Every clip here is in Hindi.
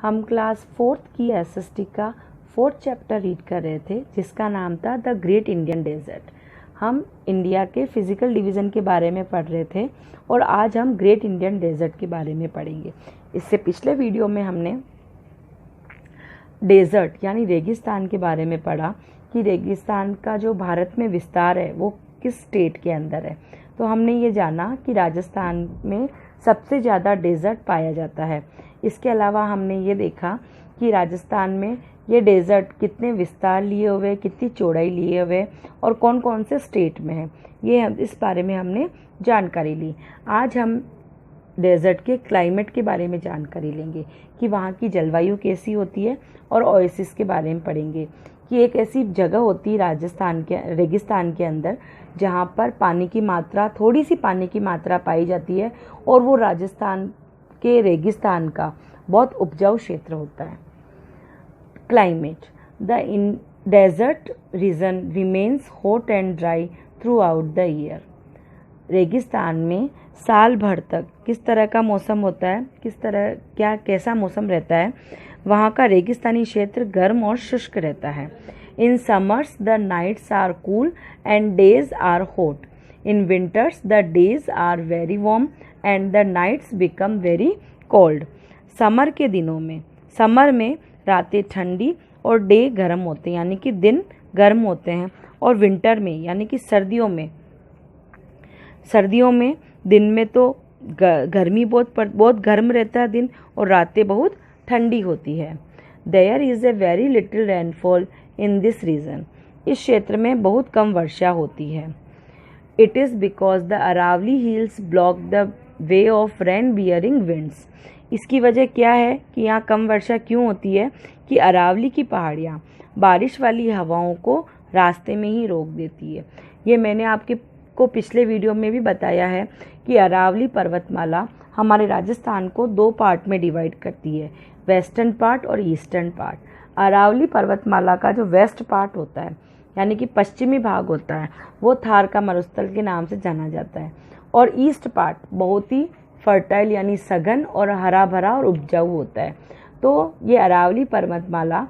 हम क्लास 4th की एसएसटी का 4th चैप्टर रीड कर रहे थे जिसका नाम था द ग्रेट इंडियन डेजर्ट। हम इंडिया के फिजिकल डिवीज़न के बारे में पढ़ रहे थे और आज हम ग्रेट इंडियन डेजर्ट के बारे में पढ़ेंगे। इससे पिछले वीडियो में हमने डेजर्ट यानी रेगिस्तान के बारे में पढ़ा कि रेगिस्तान का जो भारत में विस्तार है वो किस स्टेट के अंदर है। तो हमने ये जाना कि राजस्थान में सबसे ज़्यादा डेजर्ट पाया जाता है। इसके अलावा हमने ये देखा कि राजस्थान में ये डेजर्ट कितने विस्तार लिए हुए, कितनी चौड़ाई लिए हुए और कौन कौन से स्टेट में है, ये इस बारे में हमने जानकारी ली। आज हम डेजर्ट के क्लाइमेट के बारे में जानकारी लेंगे कि वहाँ की जलवायु कैसी होती है और ओएसिस के बारे में पढ़ेंगे कि एक ऐसी जगह होती है राजस्थान के रेगिस्तान के अंदर जहाँ पर पानी की मात्रा, थोड़ी सी पानी की मात्रा पाई जाती है और वो राजस्थान के रेगिस्तान का बहुत उपजाऊ क्षेत्र होता है। Climate, the desert region remains hot and dry throughout the year. रेगिस्तान में साल भर तक किस तरह का मौसम होता है, कैसा मौसम रहता है। वहाँ का रेगिस्तानी क्षेत्र गर्म और शुष्क रहता है। In summers the nights are cool and days are hot. In winters the days are very warm and the nights become very cold. Summer के दिनों में, समर में रातें ठंडी और डे गर्म होते हैं यानी कि दिन गर्म होते हैं, और विंटर में यानी कि सर्दियों में दिन में तो गर्मी बहुत गर्म रहता है दिन, और रातें बहुत ठंडी होती है। There is a very little rainfall in this region. इस क्षेत्र में बहुत कम वर्षा होती है। It is because the Aravalli hills block the way of rain bearing winds. इसकी वजह क्या है कि यहाँ कम वर्षा क्यों होती है कि अरावली की पहाड़ियाँ बारिश वाली हवाओं को रास्ते में ही रोक देती है। ये मैंने आपको पिछले वीडियो में भी बताया है कि अरावली पर्वतमाला हमारे राजस्थान को 2 पार्ट में डिवाइड करती है, वेस्टर्न पार्ट और ईस्टर्न पार्ट। अरावली पर्वतमाला का जो वेस्ट पार्ट होता है यानी कि पश्चिमी भाग होता है वो थार का मरुस्थल के नाम से जाना जाता है, और ईस्ट पार्ट बहुत ही फर्टाइल यानी सघन और हरा भरा और उपजाऊ होता है। तो ये अरावली पर्वतमाला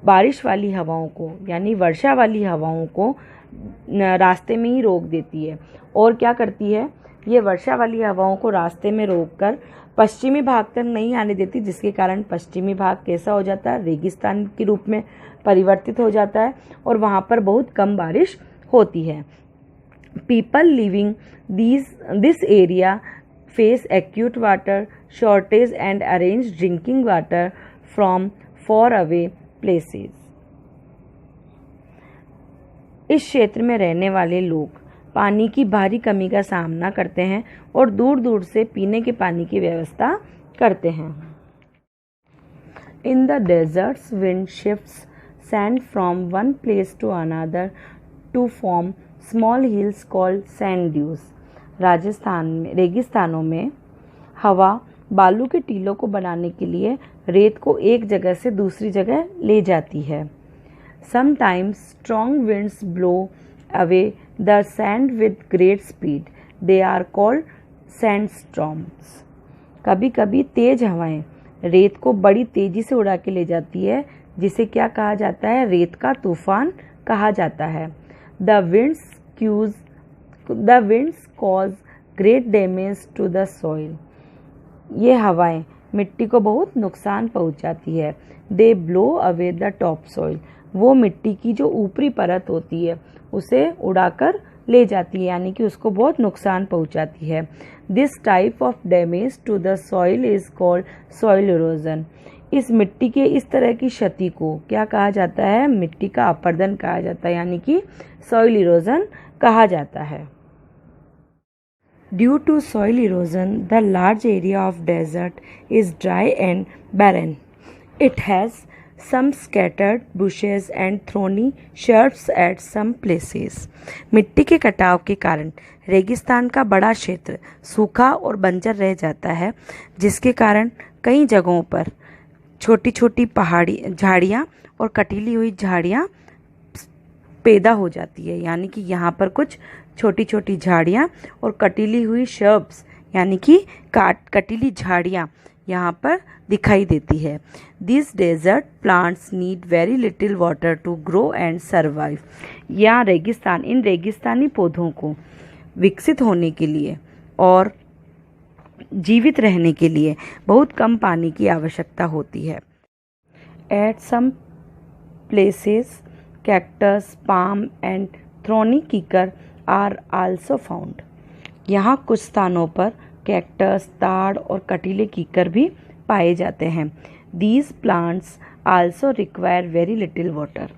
बारिश वाली हवाओं को यानी वर्षा वाली हवाओं को रास्ते में ही रोक देती है। और क्या करती है, ये वर्षा वाली हवाओं को रास्ते में रोककर पश्चिमी भाग तक नहीं आने देती, जिसके कारण पश्चिमी भाग कैसा हो जाता है, रेगिस्तान के रूप में परिवर्तित हो जाता है और वहाँ पर बहुत कम बारिश होती है। People living this area face acute water shortage and arrange drinking water from for away places. इस क्षेत्र में रहने वाले लोग पानी की भारी कमी का सामना करते हैं और दूर दूर से पीने के पानी की व्यवस्था करते हैं। In the deserts wind shifts sand from one place to another to form small hills called sand dunes. Rajasthan में रेगिस्तानों में हवा बालू के टीलों को बनाने के लिए रेत को एक जगह से दूसरी जगह ले जाती है। Sometimes strong winds blow away the sand with great speed, they are called sand storms. कभी कभी तेज हवाएं रेत को बड़ी तेजी से उड़ा के ले जाती है, जिसे क्या कहा जाता है, रेत का तूफान कहा जाता है। The winds cause great damage to the soil. ये हवाएं मिट्टी को बहुत नुकसान पहुंचाती है। They blow away the top soil. वो मिट्टी की जो ऊपरी परत होती है उसे उड़ाकर ले जाती है यानी कि उसको बहुत नुकसान पहुंचाती है। This type of damage to the soil is called soil erosion. इस मिट्टी के इस तरह की क्षति को क्या कहा जाता है, मिट्टी का अपरदन कहा जाता है यानी कि सॉइल इरोजन कहा जाता है। Due to soil erosion, the large area of desert is dry and barren. It has some scattered bushes and thorny shrubs at some places. मिट्टी के कटाव के कारण रेगिस्तान का बड़ा क्षेत्र सूखा और बंजर रह जाता है, जिसके कारण कई जगहों पर छोटी छोटी पहाड़ी झाड़ियाँ और कटीली हुई झाड़ियाँ पैदा हो जाती है यानी कि यहाँ पर कुछ छोटी छोटी झाड़ियाँ और कटीली हुई श्रब्स यानी कि कटीली झाड़ियाँ यहाँ पर दिखाई देती है। This desert plants need very little water to grow and survive. यहाँ इन रेगिस्तानी पौधों को विकसित होने के लिए और जीवित रहने के लिए बहुत कम पानी की आवश्यकता होती है। At some places cactus, palm and thorny kikar are also found. यहाँ कुछ स्थानों पर कैक्टस, ताड़ और कटीले कीकर भी पाए जाते हैं। These plants also require very little water.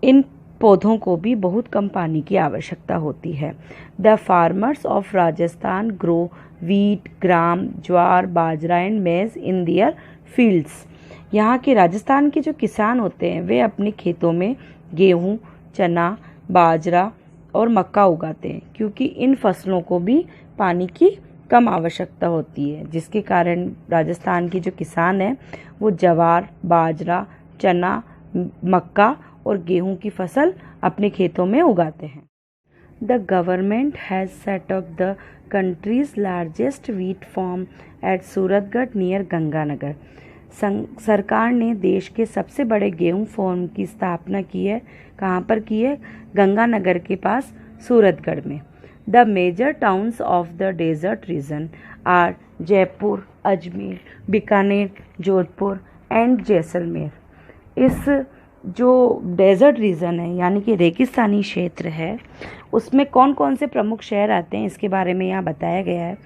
इन पौधों को भी बहुत कम पानी की आवश्यकता होती है। The farmers of Rajasthan grow wheat, gram, jowar, bajra and maize in their fields. यहाँ के राजस्थान के जो किसान होते हैं वे अपने खेतों में गेहूँ, चना, बाजरा और मक्का उगाते हैं, क्योंकि इन फसलों को भी पानी की कम आवश्यकता होती है, जिसके कारण राजस्थान के जो किसान हैं वो ज्वार, बाजरा, चना, मक्का और गेहूं की फसल अपने खेतों में उगाते हैं। The government has set up the country's largest wheat farm at Suratgarh near Ganganagar. सरकार ने देश के सबसे बड़े गेहूं फार्म की स्थापना की है। कहाँ पर की है? गंगानगर के पास सूरतगढ़ में। The major towns of the desert region are Jaipur, Ajmer, Bikaner, Jodhpur and Jaisalmer. इस जो डेजर्ट रीजन है यानी कि रेगिस्तानी क्षेत्र है उसमें कौन कौन से प्रमुख शहर आते हैं इसके बारे में यहाँ बताया गया है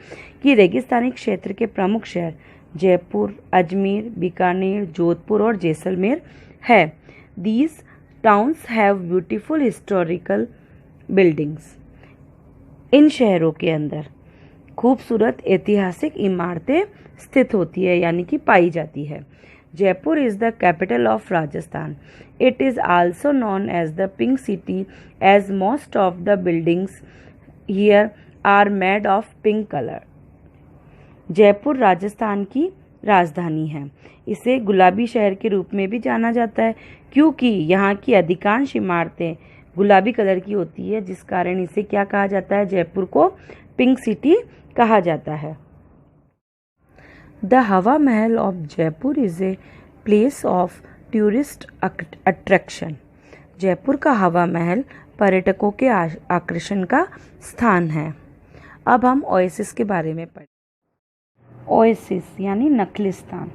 कि रेगिस्तानी क्षेत्र के प्रमुख शहर जयपुर, अजमेर, बीकानेर, जोधपुर और जैसलमेर है। These towns have beautiful historical buildings. इन शहरों के अंदर खूबसूरत ऐतिहासिक इमारतें स्थित होती है यानी कि पाई जाती है। Jaipur is the capital of Rajasthan. It is also known as the pink city as most of the buildings here are made of pink colour. Jaipur Rajasthan की राजधानी है। इसे गुलाबी शहर के रूप में भी जाना जाता है क्योंकि यहाँ की अधिकांश इमारतें गुलाबी कलर की होती है, जिस कारण इसे क्या कहा जाता है? जयपुर को पिंक सिटी कहा जाता है। द हवा महल of Jaipur is a place of tourist attraction. Jaipur का हवा महल पर्यटकों के आकर्षण का स्थान है। अब हम ओएसिस के बारे में पढ़ें। ओएसिस यानी नखलिस्तान।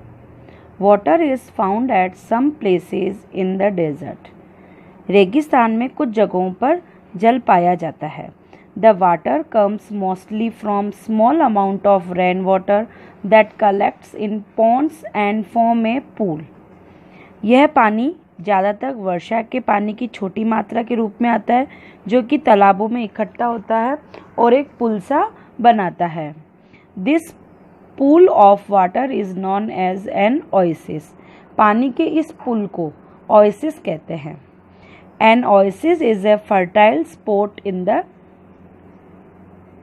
Water is found at some places in the desert. रेगिस्तान में कुछ जगहों पर जल पाया जाता है। The water comes mostly from small amount of rain water that collects in ponds and form a pool. यह पानी ज़्यादातर वर्षा के पानी की छोटी मात्रा के रूप में आता है जो कि तालाबों में इकट्ठा होता है और एक पुल सा बनाता है। This pool of water is known as an oasis. पानी के इस पुल को ओएसिस कहते हैं। An oasis is a fertile spot in the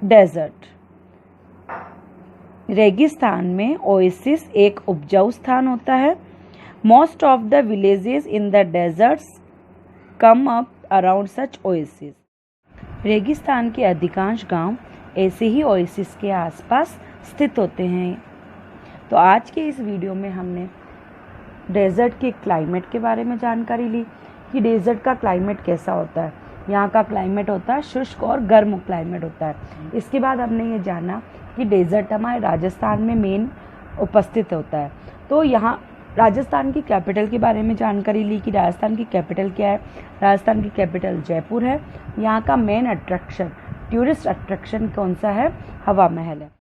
desert. रेगिस्तान में ओएसिस एक उपजाऊ स्थान होता है। Most of the villages in the deserts come up around such oasis. रेगिस्तान के अधिकांश गांव ऐसे ही ओएसिस के आसपास स्थित होते हैं। तो आज के इस वीडियो में हमने डेजर्ट के क्लाइमेट के बारे में जानकारी ली कि डेजर्ट का क्लाइमेट कैसा होता है। यहाँ का क्लाइमेट होता है शुष्क और गर्म क्लाइमेट होता है। इसके बाद हमने ये जाना कि डेजर्ट हमारे राजस्थान में मेन उपस्थित होता है। तो यहाँ राजस्थान की कैपिटल के बारे में जानकारी ली कि राजस्थान की कैपिटल क्या है। राजस्थान की कैपिटल जयपुर है। यहाँ का मेन अट्रैक्शन, टूरिस्ट अट्रैक्शन कौन सा है? हवा महल है।